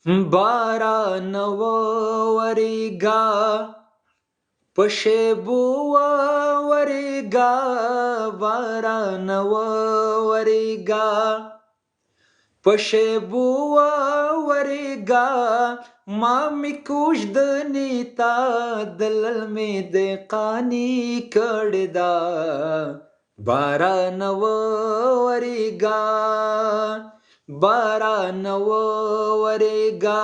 باران وریگا پشیبو وریگا باران وریگا پشیبو وریگا ما می کوژدنی تا دلل می د قانی کړی دا باران وریگا باران وریگا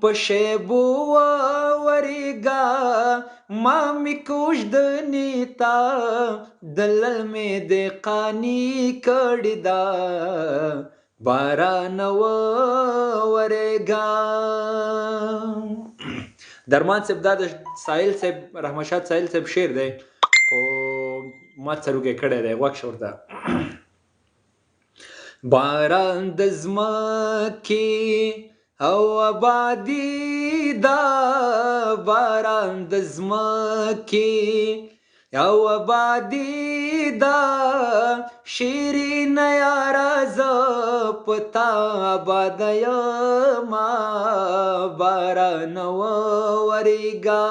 پشیبو وریگا ما می کوژدنی تا دلل می د قانی کړی دا باران وریگا. درمان صاحب دا د ساحل صاحب رحمت شاه ساحل صاحب شعر دی خو ما څلوګې کړی دی غوږ شه ورته. باران د ځمکې او آبادي دا باران د ځمکې او آبادي دا شیرین یاره زه پتا آباد یما باران وریگا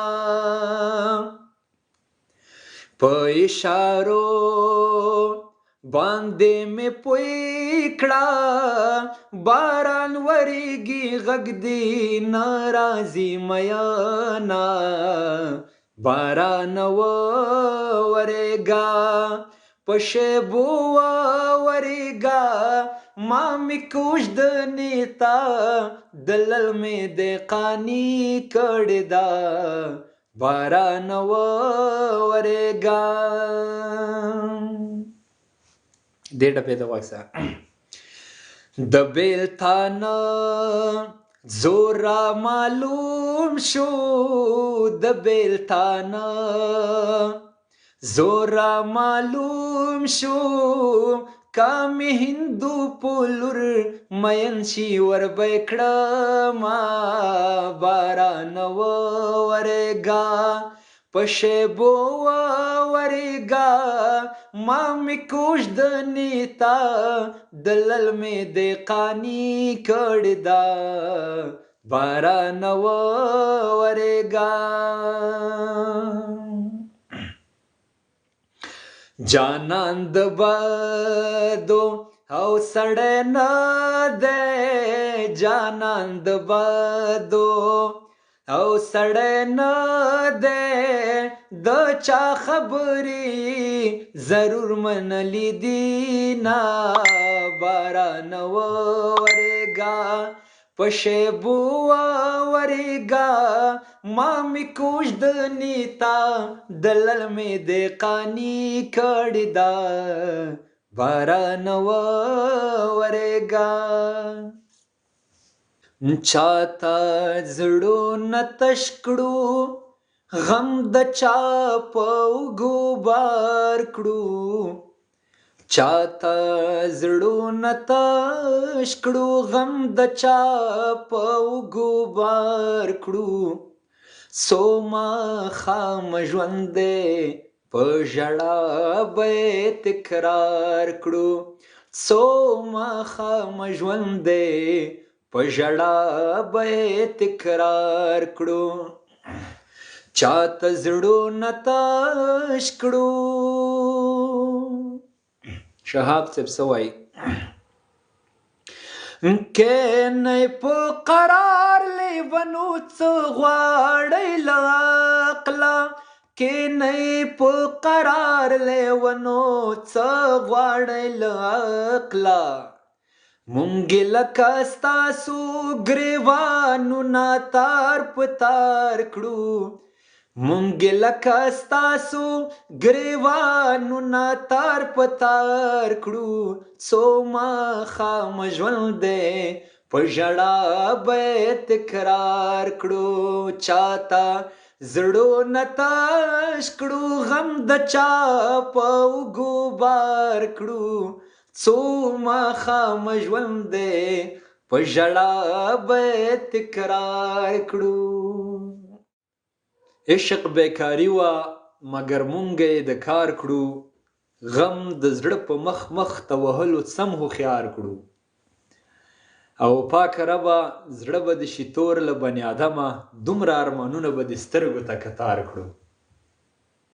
په اشارو باندې مې پوی کړه باران وریږي غږ دې ناراضي میانا باران وریگا پشیبو وریگا ما می کوژدنی تا دلل می د قانی کړی دا باران وریگا. دې ټپې ته وایسه د بیلتانه زورا معلوم شو د بیلتانه زورا معلوم شو کامی هندو پولور مین شي ور بکړما باران وریگا پشیبو وریگا ما می کوژدنی تا دلل می د قانی کړی دا باران وریگا. جانان د بادو او سړی نه دی جانان د بادو او سړی نه دی د چا خبرې ضرور منلی دینا باران وریگا پشیبو وریگا ما می کوژدنی تا دلل می د قانی کړی دا باران وریگا. چاته زړونه تش کړو غم د چا په اوږو بار کړو چاته زړونه تش کړو غم د چا په اوږو بار کړو څو ماښام ژوند دی په ژړا به تکرار کړو څو ماښام ژوند دی په ژړا به تکرار کړو چاته زړونه تش کړو. شهاب صاحب څه وایي کینئ په قرار لیونو څه غواړئ له عقله کینئ په قرار لیونو څه غواړئ له عقله مونږ لکه ستاسو ګریوانونه تار په تار کړو مونږ لکه ستاسو ګریوانونه تار په تار کړو څو ماښام ژوند دی په ژړا به تکرار کړو چاته زړونه تش کړو غم د چا په اوږو بار کړو څو ماښام ژوند دی په ژړا به تکرار کړو. عشق بیکاري وه مګر مونږ یې د کار کړو غم د زړه په مخ مخ ته وهلو سم هوښیار کړو او پاک ربه زړه به دې شي تور له بني ادمه دومره ارمانونه به دې سترګو ته کتار کړو